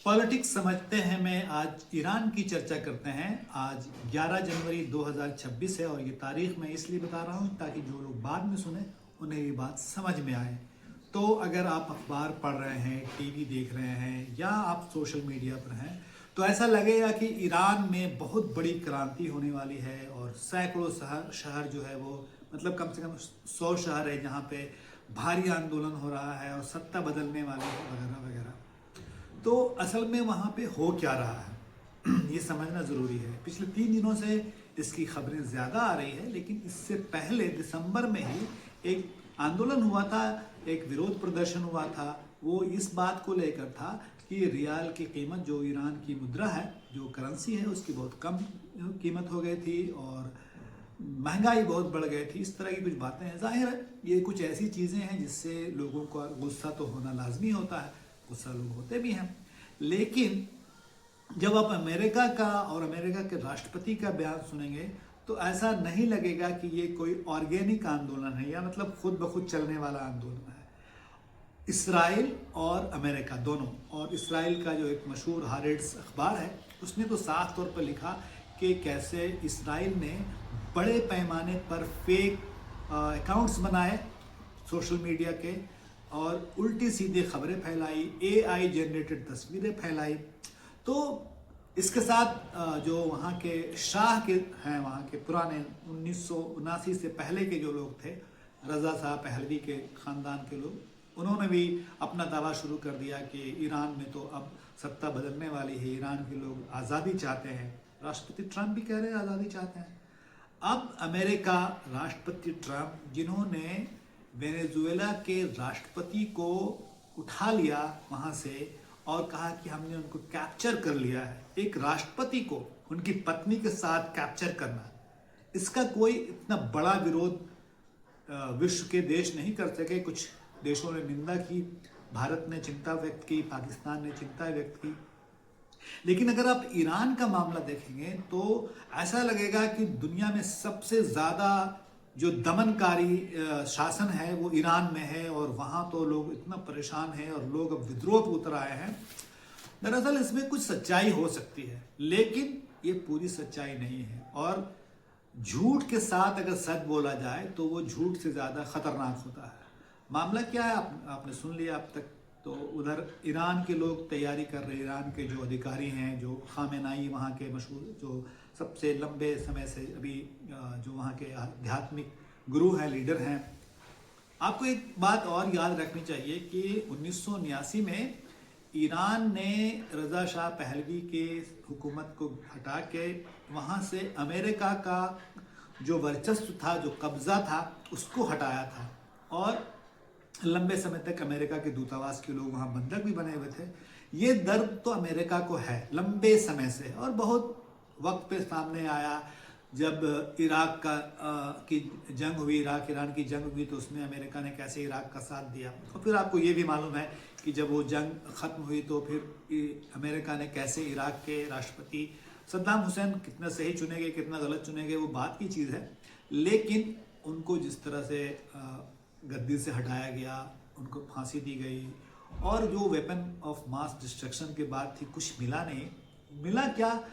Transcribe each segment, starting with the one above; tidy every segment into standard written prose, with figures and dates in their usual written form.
Politics समझते हैं में आज ईरान की चर्चा करते हैं। आज 11 जनवरी 2026 है और ये तारीख मैं इसलिए बता रहा हूँ ताकि जो लोग बाद में सुने उन्हें ये बात समझ में आए। तो अगर आप अखबार पढ़ रहे हैं, टीवी देख रहे हैं या आप सोशल मीडिया पर हैं तो ऐसा लगेगा कि ईरान में बहुत बड़ी क्रांति होने वाली है और सैकड़ों शहर जो है वो मतलब कम से कम 100 शहर है जहाँ पे भारी आंदोलन हो रहा है और सत्ता बदलने वाली है वगैरह वगैरह। तो असल में वहाँ पे हो क्या रहा है ये समझना ज़रूरी है। पिछले 3 दिनों से इसकी खबरें ज़्यादा आ रही है, लेकिन इससे पहले दिसंबर में ही एक आंदोलन हुआ था, एक विरोध प्रदर्शन हुआ था। वो इस बात को लेकर था कि रियाल की कीमत, जो ईरान की मुद्रा है, जो करेंसी है, उसकी बहुत कम कीमत हो गई थी और महंगाई बहुत बढ़ गई थी। इस तरह की कुछ बातें हैं। जाहिर है ये कुछ ऐसी चीज़ें हैं जिससे लोगों का गुस्सा तो होना लाजमी होता है, गुस्सा लोग होते भी हैं। लेकिन जब आप अमेरिका का और अमेरिका के राष्ट्रपति का बयान सुनेंगे तो ऐसा नहीं लगेगा कि ये कोई ऑर्गेनिक आंदोलन है या मतलब खुद ब खुद चलने वाला आंदोलन है। इसराइल और अमेरिका दोनों, और इसराइल का जो एक मशहूर हारेट्स अखबार है उसने तो साफ तौर पर लिखा कि कैसे इसराइल ने बड़े पैमाने पर फेक अकाउंट्स बनाए सोशल मीडिया के और उल्टी सीधी खबरें फैलाई, एआई जनरेटेड तस्वीरें फैलाई। तो इसके साथ जो वहाँ के शाह के हैं, वहाँ के पुराने 1979 से पहले के जो लोग थे, रज़ा शाह पहलवी के ख़ानदान के लोग, उन्होंने भी अपना दावा शुरू कर दिया कि ईरान में तो अब सत्ता बदलने वाली है, ईरान के लोग आज़ादी चाहते हैं। राष्ट्रपति ट्रंप भी कह रहे हैं आज़ादी चाहते हैं। अब अमेरिका राष्ट्रपति ट्रंप, जिन्होंने वेनेजुएला के राष्ट्रपति को उठा लिया वहाँ से और कहा कि हमने उनको कैप्चर कर लिया है, एक राष्ट्रपति को उनकी पत्नी के साथ कैप्चर करना, इसका कोई इतना बड़ा विरोध विश्व के देश नहीं कर सके। कुछ देशों ने निंदा की, भारत ने चिंता व्यक्त की, पाकिस्तान ने चिंता व्यक्त की। लेकिन अगर आप ईरान का मामला देखेंगे तो ऐसा लगेगा कि दुनिया में सबसे ज़्यादा जो दमनकारी शासन है वो ईरान में है और वहाँ तो लोग इतना परेशान हैं और लोग अब विद्रोह पर उतर आए हैं। दरअसल इसमें कुछ सच्चाई हो सकती है, लेकिन ये पूरी सच्चाई नहीं है। और झूठ के साथ अगर सच बोला जाए तो वो झूठ से ज़्यादा खतरनाक होता है। मामला क्या है आपने सुन लिया अब तक। तो उधर ईरान के लोग तैयारी कर रहे हैं, ईरान के जो अधिकारी हैं, जो खामेनाई वहाँ के मशहूर, जो सबसे लंबे समय से अभी जो वहाँ के आध्यात्मिक गुरु हैं, लीडर हैं। आपको एक बात और याद रखनी चाहिए कि 1979 में ईरान ने रज़ा शाह पहलवी के हुकूमत को हटा के वहाँ से अमेरिका का जो वर्चस्व था, जो कब्ज़ा था, उसको हटाया था और लंबे समय तक अमेरिका के दूतावास के लोग वहाँ बंधक भी बने हुए थे। ये दर्द तो अमेरिका को है लंबे समय से, और बहुत वक्त पे सामने आया जब इराक की जंग हुई, इराक ईरान की जंग हुई, तो उसमें अमेरिका ने कैसे इराक का साथ दिया। और फिर आपको ये भी मालूम है कि जब वो जंग ख़त्म हुई तो फिर अमेरिका ने कैसे इराक के राष्ट्रपति सद्दाम हुसैन कितना सही चुने गए, कितना गलत चुने गए, वो बात की चीज़ है। लेकिन उनको जिस तरह से गद्दी से हटाया गया, उनको फांसी दी गई, और जो वेपन ऑफ मास डिस्ट्रक्शन के बाद थी, कुछ मिला नहीं। मिला क्या?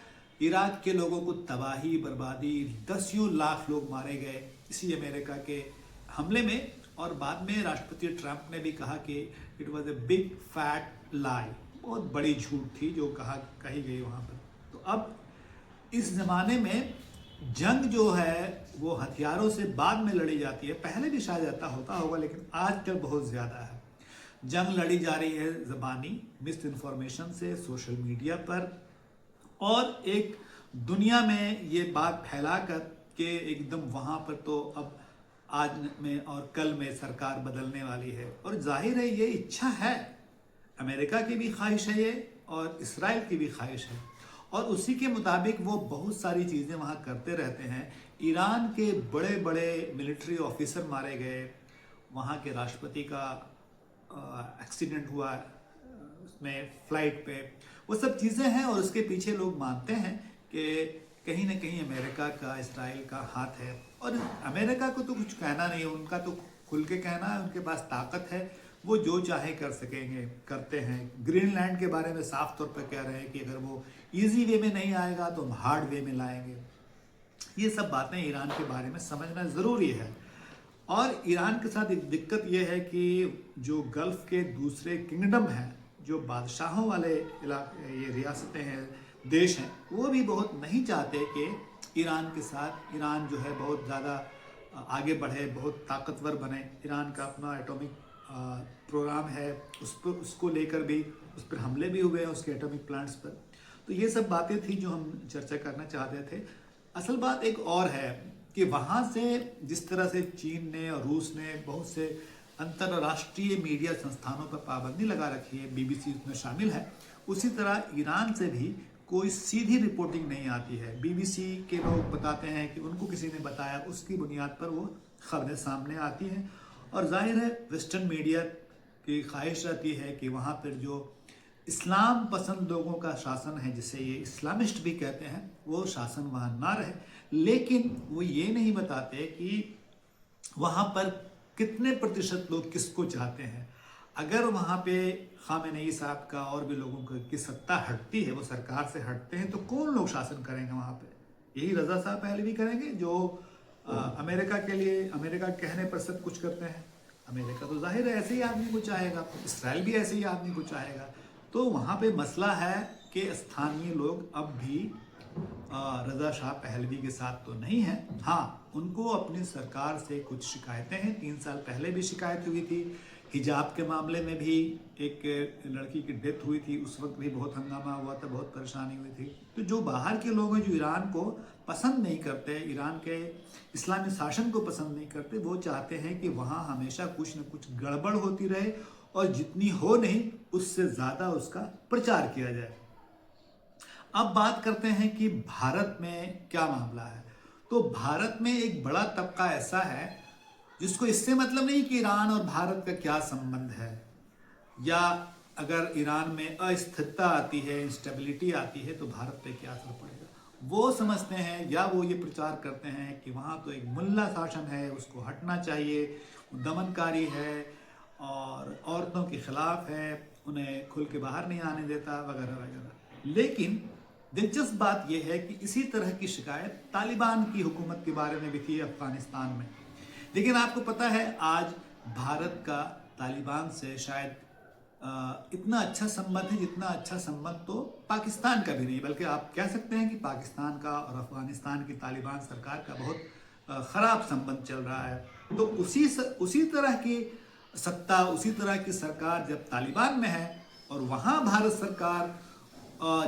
इराक के लोगों को तबाही, बर्बादी, 10 लाख लोग मारे गए इसी अमेरिका के हमले में। और बाद में राष्ट्रपति ट्रंप ने भी कहा कि it was a big fat lie, बहुत बड़ी झूठ थी जो कही गई वहाँ पर। तो अब इस ज़माने में जंग जो है वो हथियारों से बाद में लड़ी जाती है। पहले भी शायद ऐसा होता होगा, लेकिन आजकल बहुत ज़्यादा है। जंग लड़ी जा रही है ज़बानी मिस इन्फॉर्मेशन से, सोशल मीडिया पर, और एक दुनिया में ये बात फैलाकर कि एकदम वहाँ पर तो अब आज में और कल में सरकार बदलने वाली है। और जाहिर है ये इच्छा है, अमेरिका की भी ख्वाहिश है ये, और इसराइल की भी ख्वाहिश है, और उसी के मुताबिक वो बहुत सारी चीज़ें वहाँ करते रहते हैं। ईरान के बड़े बड़े मिलिट्री ऑफिसर मारे गए, वहाँ के राष्ट्रपति का एक्सीडेंट हुआ उसमें फ्लाइट पे, वो सब चीज़ें हैं। और उसके पीछे लोग मानते हैं कि कहीं ना कहीं अमेरिका का, इसराइल का हाथ है। और अमेरिका को तो कुछ कहना नहीं है, उनका तो खुल के कहना है, उनके पास ताकत है, वो जो चाहे कर सकेंगे, करते हैं। ग्रीनलैंड के बारे में साफ तौर पर कह रहे हैं कि अगर वो इजी वे में नहीं आएगा तो हम हार्ड वे में लाएंगे। ये सब बातें ईरान के बारे में समझना ज़रूरी है। और ईरान के साथ एक दिक्कत ये है कि जो गल्फ़ के दूसरे किंगडम हैं, जो बादशाहों वाले ये रियासतें हैं, देश हैं, वो भी बहुत नहीं चाहते कि ईरान के साथ ईरान जो है बहुत ज़्यादा आगे बढ़े, बहुत ताकतवर बने। ईरान का अपना एटॉमिक प्रोग्राम है, उसको लेकर भी उस पर हमले भी हुए हैं, उसके एटॉमिक प्लांट्स पर। तो ये सब बातें थी जो हम चर्चा करना चाहते थे। असल बात एक और है कि वहाँ से जिस तरह से चीन ने और रूस ने बहुत से अंतर्राष्ट्रीय मीडिया संस्थानों पर पाबंदी लगा रखी है, BBC उसमें शामिल है, उसी तरह ईरान से भी कोई सीधी रिपोर्टिंग नहीं आती है। BBC के लोग बताते हैं कि उनको किसी ने बताया, उसकी बुनियाद पर वो खबरें सामने आती हैं। और जाहिर है वेस्टर्न मीडिया की ख्वाहिश रहती है कि वहाँ पर जो इस्लाम पसंद लोगों का शासन है, जिसे ये इस्लामिस्ट भी कहते हैं, वो शासन वहाँ ना रहे। लेकिन वो ये नहीं बताते कि वहाँ पर कितने प्रतिशत लोग किसको चाहते हैं। अगर वहाँ पे खामेनेई साहब का और भी लोगों की सत्ता हटती है, वो सरकार से हटते हैं, तो कौन लोग शासन करेंगे वहाँ पे? यही रजा साहब पहलवी करेंगे जो अमेरिका के लिए, अमेरिका कहने पर सब कुछ करते हैं। अमेरिका तो जाहिर है ऐसे ही आदमी को चाहेगा, इसराइल भी ऐसे ही आदमी को चाहेगा। तो वहाँ पे मसला है कि स्थानीय लोग अब भी रजा शाह पहलवी के साथ तो नहीं है। हाँ, उनको अपनी सरकार से कुछ शिकायतें हैं। 3 साल पहले भी शिकायत हुई थी, हिजाब के मामले में भी एक लड़की की डेथ हुई थी, उस वक्त भी बहुत हंगामा हुआ था, बहुत परेशानी हुई थी। तो जो बाहर के लोग हैं, जो ईरान को पसंद नहीं करते, ईरान के इस्लामी शासन को पसंद नहीं करते, वो चाहते हैं कि वहाँ हमेशा कुछ न कुछ गड़बड़ होती रहे और जितनी हो नहीं उससे ज़्यादा उसका प्रचार किया जाए। अब बात करते हैं कि भारत में क्या मामला है। तो भारत में एक बड़ा तबका ऐसा है जिसको इससे मतलब नहीं कि ईरान और भारत का क्या संबंध है, या अगर ईरान में अस्थिरता आती है, इंस्टेबिलिटी आती है, तो भारत पे क्या असर पड़ेगा। वो समझते हैं या वो ये प्रचार करते हैं कि वहाँ तो एक मुल्ला शासन है, उसको हटना चाहिए, दमनकारी है और औरतों के खिलाफ है, उन्हें खुल के बाहर नहीं आने देता, वगैरह वगैरह। लेकिन दिलचस्प बात यह है कि इसी तरह की शिकायत तालिबान की हुकूमत के बारे में भी थी अफगानिस्तान में। लेकिन आपको पता है आज भारत का तालिबान से शायद इतना अच्छा संबंध है जितना अच्छा संबंध तो पाकिस्तान का भी नहीं, बल्कि आप कह सकते हैं कि पाकिस्तान का और अफगानिस्तान की तालिबान सरकार का बहुत ख़राब संबंध चल रहा है। तो उसी तरह की सत्ता, उसी तरह की सरकार जब तालिबान में है और वहाँ भारत सरकार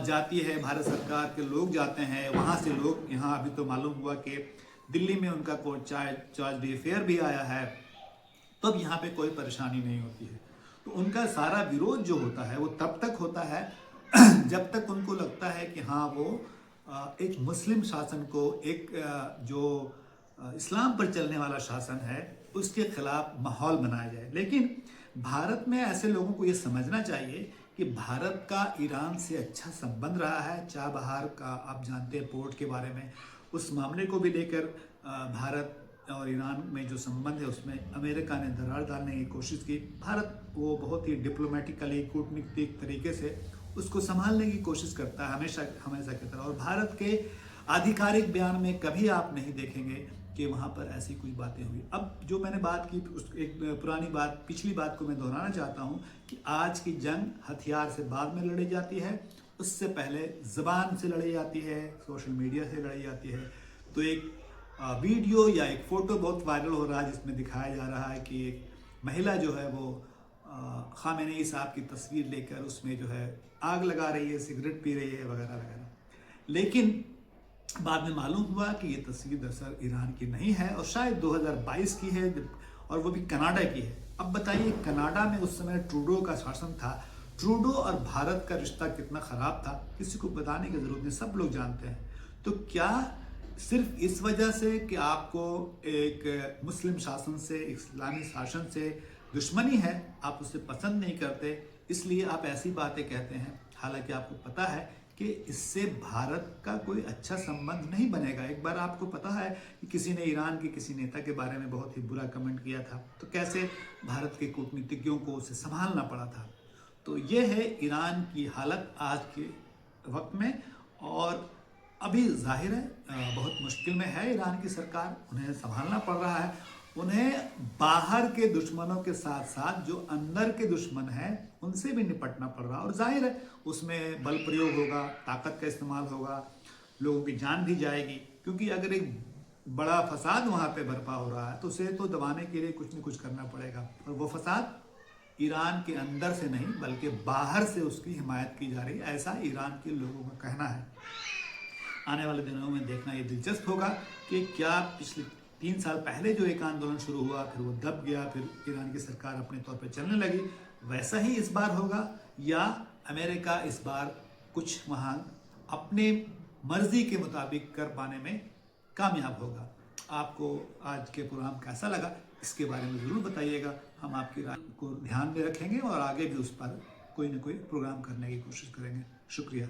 जाती है, भारत सरकार के लोग जाते हैं, वहाँ से लोग यहाँ, अभी तो मालूम हुआ कि दिल्ली में उनका कोई चार्ज डी फेयर भी आया है, तब यहाँ पे कोई परेशानी नहीं होती है। तो उनका सारा विरोध जो होता है वो तब तक होता है जब तक उनको लगता है कि हाँ वो एक मुस्लिम शासन को, एक जो इस्लाम पर चलने वाला शासन है, उसके खिलाफ माहौल बनाया जाए। लेकिन भारत में ऐसे लोगों को ये समझना चाहिए कि भारत का ईरान से अच्छा संबंध रहा है। चाबहार का आप जानते हैं पोर्ट के बारे में, उस मामले को भी लेकर भारत और ईरान में जो संबंध है उसमें अमेरिका ने दरार डालने की कोशिश की। भारत वो बहुत ही डिप्लोमेटिकली, कूटनीतिक तरीके से उसको संभालने की कोशिश करता है हमेशा की तरह। और भारत के आधिकारिक बयान में कभी आप नहीं देखेंगे कि वहाँ पर ऐसी कुछ बातें हुई। अब जो मैंने बात की, एक पुरानी बात, पिछली बात को मैं दोहराना चाहता हूँ कि आज की जंग हथियार से बाद में लड़ी जाती है, उससे पहले ज़बान से लड़ी जाती है, सोशल मीडिया से लड़ी जाती है। तो एक वीडियो या एक फ़ोटो बहुत वायरल हो रहा है जिसमें दिखाया जा रहा है कि एक महिला जो है वो खामेनेई साहब की तस्वीर लेकर उसमें जो है आग लगा रही है, सिगरेट पी रही है, वगैरह वगैरह। लेकिन बाद में मालूम हुआ कि ये तस्वीर दरअसल ईरान की नहीं है और शायद 2022 की है, और वो भी कनाडा की है। अब बताइए, कनाडा में उस समय ट्रूडो का शासन था। ट्रूडो और भारत का रिश्ता कितना ख़राब था किसी को बताने की ज़रूरत नहीं, सब लोग जानते हैं। तो क्या सिर्फ इस वजह से कि आपको एक मुस्लिम शासन से, इस्लामी शासन से दुश्मनी है, आप उसे पसंद नहीं करते, इसलिए आप ऐसी बातें कहते हैं? हालांकि आपको पता है कि इससे भारत का कोई अच्छा संबंध नहीं बनेगा। एक बार आपको पता है कि किसी ने ईरान के किसी नेता के बारे में बहुत ही बुरा कमेंट किया था, तो कैसे भारत के कूटनीतिज्ञों को उसे संभालना पड़ा था। तो ये है ईरान की हालत आज के वक्त में। और अभी जाहिर है बहुत मुश्किल में है ईरान की सरकार, उन्हें संभालना पड़ रहा है। उन्हें बाहर के दुश्मनों के साथ साथ जो अंदर के दुश्मन हैं उनसे भी निपटना पड़ रहा है। और जाहिर है उसमें बल प्रयोग होगा, ताकत का इस्तेमाल होगा, लोगों की जान भी जाएगी, क्योंकि अगर एक बड़ा फसाद वहाँ पे बर्पा हो रहा है तो उसे तो दबाने के लिए कुछ न कुछ करना पड़ेगा। और वो फसाद ईरान के अंदर से नहीं बल्कि बाहर से उसकी हिमायत की जा रही है, ऐसा ईरान के लोगों का कहना है। आने वाले दिनों में देखना ये दिलचस्प होगा कि क्या पिछले 3 साल पहले जो एक आंदोलन शुरू हुआ, फिर वो दब गया, फिर ईरान की सरकार अपने तौर पर चलने लगी, वैसा ही इस बार होगा, या अमेरिका इस बार कुछ वहाँ अपने मर्जी के मुताबिक कर पाने में कामयाब होगा। आपको आज के प्रोग्राम कैसा लगा इसके बारे में ज़रूर बताइएगा। हम आपकी राय को ध्यान में रखेंगे और आगे भी उस पर कोई ना कोई प्रोग्राम करने की कोशिश करेंगे। शुक्रिया।